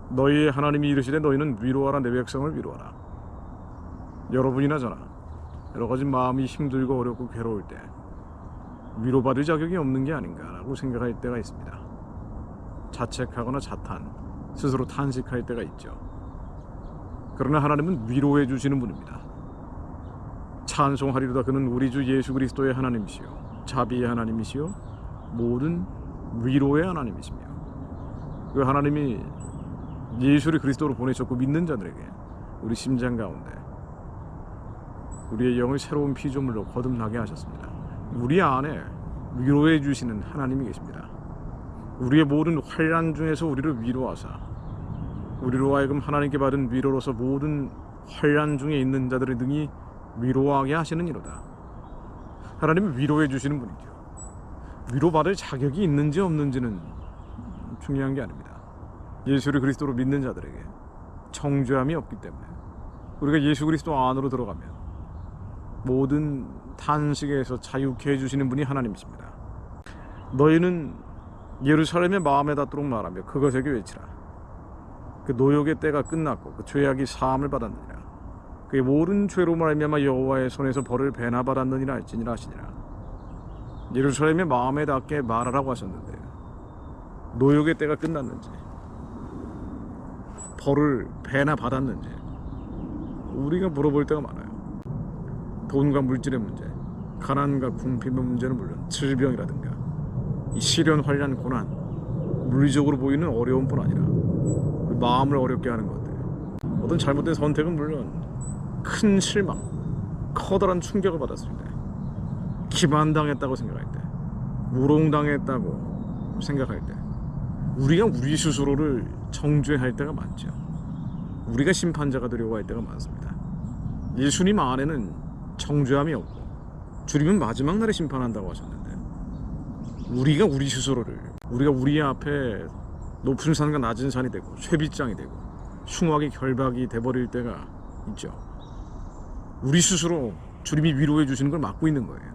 너희의 하나님이 이르시되 너희는 위로하라 내 백성을 위로하라. 여러분이나 저나 여러 가지 마음이 힘들고 어렵고 괴로울 때 위로받을 자격이 없는 게 아닌가라고 생각할 때가 있습니다. 자책하거나 자탄, 스스로 탄식할 때가 있죠. 그러나 하나님은 위로해 주시는 분입니다. 찬송하리로다. 그는 우리 주 예수 그리스도의 하나님이시요 자비의 하나님이시요 모든 위로의 하나님이시며, 그 하나님이 예수를 그리스도로 보내셨고 믿는 자들에게 우리 심장 가운데 우리의 영을 새로운 피조물로 거듭나게 하셨습니다. 우리 안에 위로해 주시는 하나님이 계십니다. 우리의 모든 환난 중에서 우리를 위로하사 우리로 하여금 하나님께 받은 위로로서 모든 환난 중에 있는 자들을 능히 위로하게 하시는 이로다. 하나님은 위로해 주시는 분이죠. 위로받을 자격이 있는지 없는지는 중요한 게 아닙니다. 예수를 그리스도로 믿는 자들에게 정죄함이 없기 때문에 우리가 예수 그리스도 안으로 들어가면 모든 탄식에서 자유케 해주시는 분이 하나님이십니다. 너희는 예루살렘의 마음에 닿도록 말하며 그것에게 외치라. 그 노역의 때가 끝났고 그 죄악이 사함을 받았느니라. 그의 모든 죄로 말미암아 여호와의 손에서 벌을 배나 받았느니라 할지니라 하시니라. 예루살렘의 마음에 닿게 말하라고 하셨는데 노역의 때가 끝났는지 벌을 배나 받았는지 우리가 물어볼 때가 많아요. 돈과 물질의 문제, 가난과 궁핍의 문제는 물론 질병이라든가 이 시련, 환난, 고난, 물리적으로 보이는 어려움뿐 아니라 마음을 어렵게 하는 것들, 어떤 잘못된 선택은 물론 큰 실망, 커다란 충격을 받았을 때, 기만당했다고 생각할 때, 우롱당했다고 생각할 때 우리가 우리 스스로를 정죄할 때가 많죠. 우리가 심판자가 되려고 할 때가 많습니다. 예수님 안에는 정죄함이 없고 주님은 마지막 날에 심판한다고 하셨는데 우리가 우리 스스로를, 우리가 우리 앞에 높은 산과 낮은 산이 되고 쇠빗장이 되고 흉악이 결박이 돼버릴 때가 있죠. 우리 스스로 주님이 위로해 주시는 걸 막고 있는 거예요.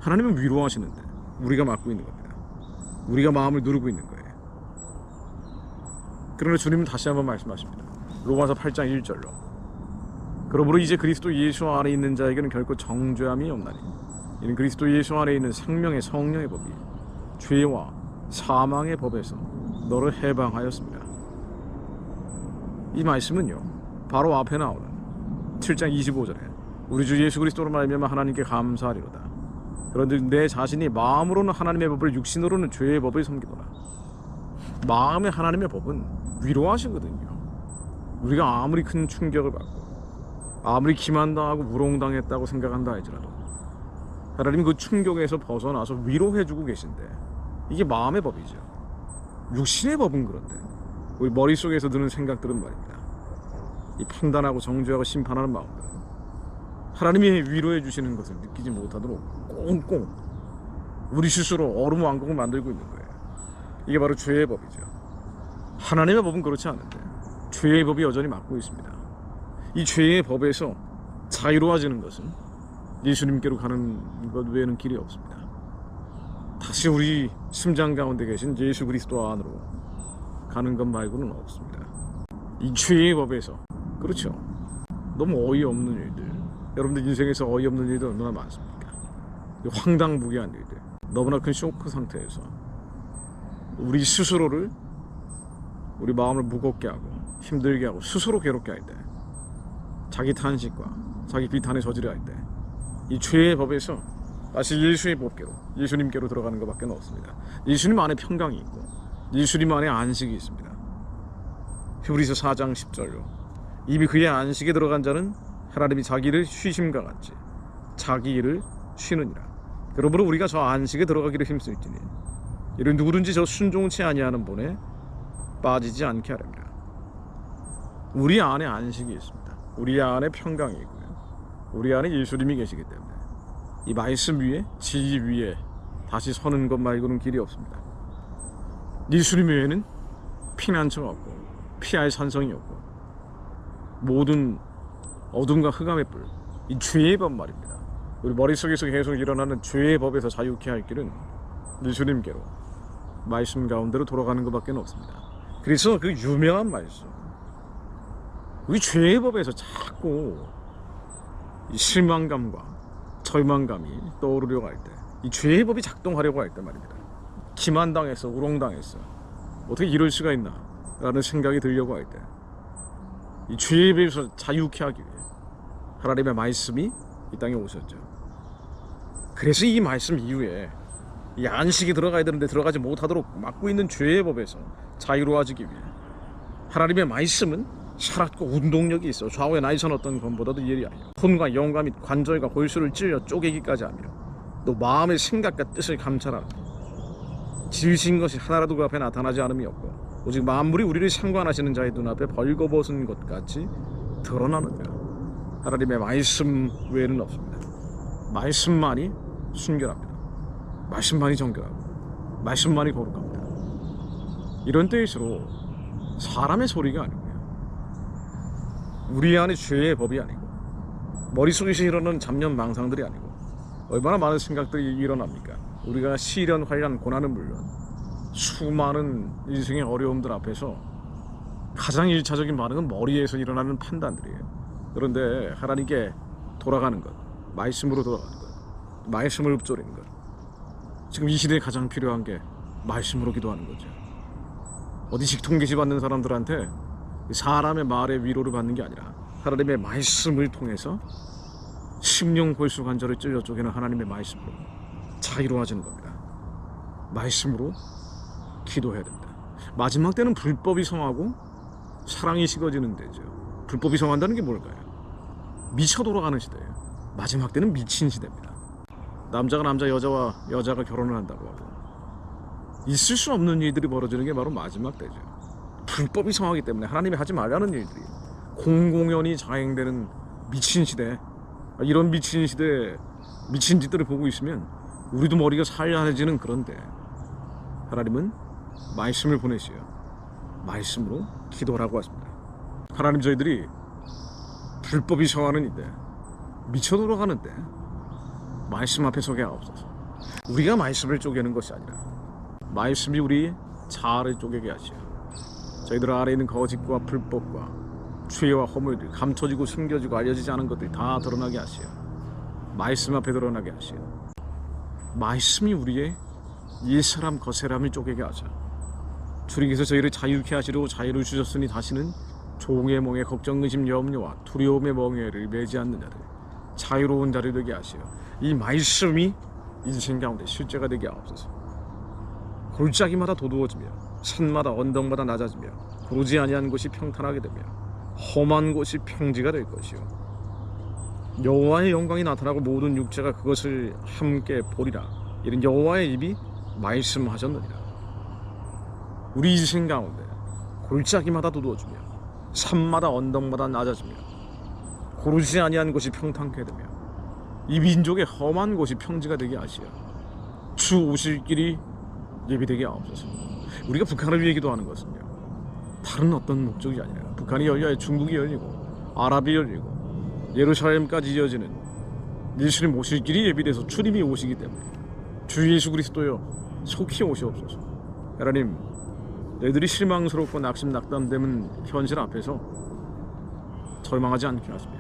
하나님은 위로하시는데 우리가 막고 있는 겁니다. 우리가 마음을 누르고 있는 거예요. 그러나 주님은 다시 한번 말씀하십니다. 로마서 8장 1절로 그러므로 이제 그리스도 예수 안에 있는 자에게는 결코 정죄함이 없나니 이는 그리스도 예수 안에 있는 생명의 성령의 법이 죄와 사망의 법에서 너를 해방하였습니다. 이 말씀은요 바로 앞에 나오는 7장 25절에 우리 주 예수 그리스도로 말미암아 하나님께 감사하리로다. 그런데 내 자신이 마음으로는 하나님의 법을 육신으로는 죄의 법을 섬기더라. 마음의 하나님의 법은 위로하시거든요. 우리가 아무리 큰 충격을 받고 아무리 기만당하고 우롱당했다고 생각한다 할지라도 하나님은 그 충격에서 벗어나서 위로해주고 계신데 이게 마음의 법이죠. 육신의 법은 그런데 우리 머릿속에서 드는 생각들은 말입니다. 이 판단하고 정죄하고 심판하는 마음들은 하나님이 위로해 주시는 것을 느끼지 못하도록 꽁꽁 우리 스스로 얼음왕국을 만들고 있는 거예요. 이게 바로 죄의 법이죠. 하나님의 법은 그렇지 않은데 죄의 법이 여전히 막고 있습니다. 이 죄의 법에서 자유로워지는 것은 예수님께로 가는 것 외에는 길이 없습니다. 다시 우리 심장 가운데 계신 예수 그리스도 안으로 가는 것 말고는 없습니다. 이 죄의 법에서, 그렇죠, 너무 어이없는 일들, 여러분들 인생에서 어이없는 일들 얼마나 많습니까? 황당무계한 일들, 너무나 큰 쇼크 상태에서 우리 스스로를, 우리 마음을 무겁게 하고 힘들게 하고 스스로 괴롭게 할 때, 자기 탄식과 자기 비탄에 저지르할 때 이 죄의 법에서 다시 예수의 법계로, 예수님께로 들어가는 것밖에 없습니다. 예수님 안에 평강이 있고 예수님 안에 안식이 있습니다. 히브리서 4장 10절로 이미 그의 안식에 들어간 자는 하나님이 자기 일을 쉬심과 같이 자기 일을 쉬느니라. 그러므로 우리가 저 안식에 들어가기를 힘쓸지니 이를 누구든지 저 순종치 아니하는 본에 빠지지 않게 하렵니다. 우리 안에 안식이 있습니다. 우리 안에 평강이 있고요. 우리 안에 예수님이 계시기 때문에 이 말씀 위에, 진리 위에 다시 서는 것 말고는 길이 없습니다. 예수님 외에는 피난처가 없고 피할 산성이 없고 모든 어둠과 흑암의 뿔, 이 죄의 법 말입니다. 우리 머릿속에서 계속 일어나는 죄의 법에서 자유케 할 길은 예수님께로 말씀 가운데로 돌아가는 것밖에 없습니다. 그래서 그 유명한 말씀, 우리 죄의 법에서 자꾸 이 실망감과 절망감이 떠오르려고 할 때, 이 죄의 법이 작동하려고 할 때 말입니다. 기만당했어, 우롱당했어, 어떻게 이럴 수가 있나 라는 생각이 들려고 할 때, 이 죄의 법에서 자유케 하기 위해 하나님의 말씀이 이 땅에 오셨죠. 그래서 이 말씀 이후에 이 안식이 들어가야 되는데 들어가지 못하도록 막고 있는 죄의 법에서 자유로워지기 위해 하나님의 말씀은 살았고 운동력이 있어 좌우의 날선 어떤 검보다도 예리하여 혼과 영과 및 관절과 골수를 찔려 쪼개기까지 하며 또 마음의 생각과 뜻을 감찰하라. 지으신 것이 하나라도 그 앞에 나타나지 않음이 없고 오직 만물이 우리를 상관하시는 자의 눈앞에 벌거벗은 것 같이 드러나느니라. 하나님의 말씀 외에는 없습니다. 말씀만이 순결합니다. 말씀만이 정결하고 말씀만이 거룩합니다. 이런 때일수록 사람의 소리가 아니고요, 우리 안에 죄의 법이 아니고 머릿속에서 일어나는 잡념 망상들이 아니고 얼마나 많은 생각들이 일어납니까? 우리가 시련, 환난, 고난은 물론 수많은 인생의 어려움들 앞에서 가장 일차적인 반응은 머리에서 일어나는 판단들이에요. 그런데 하나님께 돌아가는 것, 말씀으로 돌아가는 것, 말씀을 읊조리는 것, 지금 이 시대에 가장 필요한 게 말씀으로 기도하는 거죠. 어디 직통계시 받는 사람들한테 사람의 말에 위로를 받는 게 아니라 하나님의 말씀을 통해서 심령 골수 관절을 찔러 쪼개는 하나님의 말씀으로 자유로워지는 겁니다. 말씀으로 기도해야 됩니다. 마지막 때는 불법이 성하고 사랑이 식어지는 때죠. 불법이 성한다는 게 뭘까요? 미쳐 돌아가는 시대예요. 마지막 때는 미친 시대입니다. 남자가 남자, 여자와 여자가 결혼을 한다고 하고 있을 수 없는 일들이 벌어지는 게 바로 마지막 때죠. 불법이 성하기 때문에 하나님이 하지 말라는 일들이 공공연히 자행되는 미친 시대, 이런 미친 시대에 미친 짓들을 보고 있으면 우리도 머리가 살려해지는 그런데 하나님은 말씀을 보내시어 말씀으로 기도하라고 하십니다. 하나님, 저희들이 불법이 성하는 이때, 미쳐 돌아가는데 말씀 앞에 서게 하옵소서. 우리가 말씀을 쪼개는 것이 아니라 말씀이 우리 자아를 쪼개게 하시어 저희들 아래에 있는 거짓과 불법과 죄와 허물들, 감춰지고 숨겨지고 알려지지 않은 것들이 다 드러나게 하시어 말씀 앞에 드러나게 하시어 말씀이 우리의 옛사람 겉사람을 쪼개게 하자. 주님께서 저희를 자유케 하시려고 자유를 주셨으니 다시는 종의 멍에 걱정, 의심, 염려와 두려움의 멍에를 매지 않는 자들, 자유로운 자를 되게 하시어 이 말씀이 인생 가운데 실제가 되게 하옵소서. 골짜기마다 도두어지며 산마다 언덕마다 낮아지며 고르지 아니한 곳이 평탄하게 되며 험한 곳이 평지가 될 것이요 여호와의 영광이 나타나고 모든 육체가 그것을 함께 보리라. 이런 여호와의 입이 말씀하셨느니라. 우리 인생 가운데 골짜기마다 도두어지며 산마다 언덕마다 낮아지며 고르지 아니한 곳이 평탄케 되며 이 민족의 험한 곳이 평지가 되게 하시어 주 오실 길이 예비되게 하옵소서. 우리가 북한을 위해 기도하는 것은요, 다른 어떤 목적이 아니라 북한이 열려야 중국이 열리고 아랍이 열리고 예루살렘까지 이어지는 예수님 오실 길이 예비돼서 주님이 오시기 때문에 주 예수 그리스도여 속히 오시옵소서. 하나님, 너희들이 실망스럽고 낙심낙담되는 현실 앞에서 절망하지 않게 하시며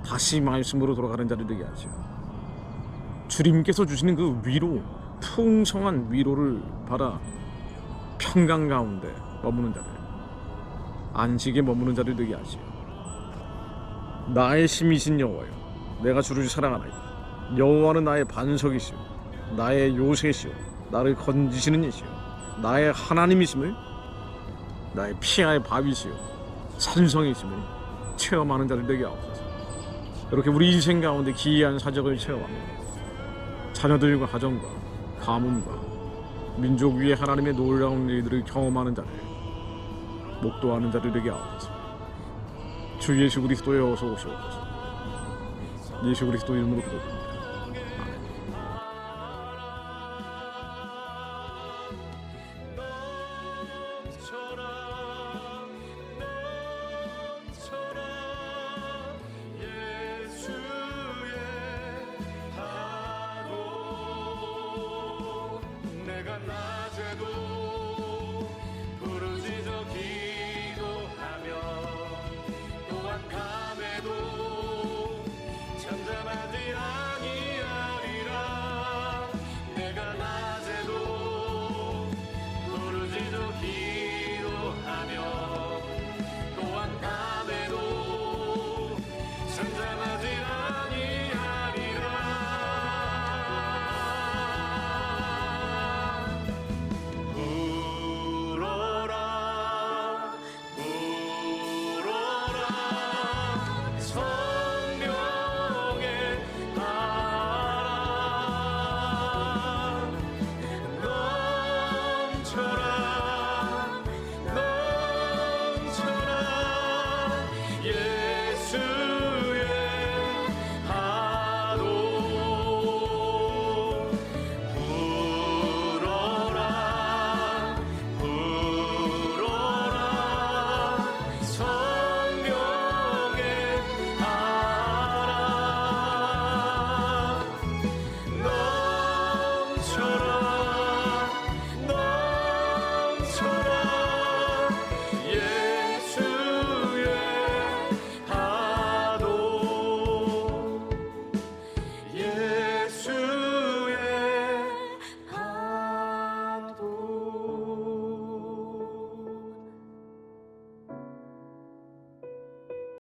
다시 말씀으로 돌아가는 자를 되게 하시오. 주님께서 주시는 그 위로, 풍성한 위로를 받아 평강 가운데 머무는 자들, 안식에 머무는 자들 되게 하시오. 나의 힘이신 여호와여, 내가 주를 사랑하나이다. 여호와는 나의 반석이시오, 나의 요새시오, 나를 건지시는 이시오, 나의 하나님이심을, 나의 피하의 바위시오, 산성이심을 체험하는 자들 되게 하옵소서. 이렇게 우리 인생 가운데 기이한 사적을 체험하며 자녀들과 가정과 가문과 민족 위에 하나님의 놀라운 일들을 경험하는 자들, 목도하는 자들 되게 하옵소서. 주 예수 그리스도에 어서 오시옵소서. 예수 그리스도 이름으로 기도드립니다. 낮에도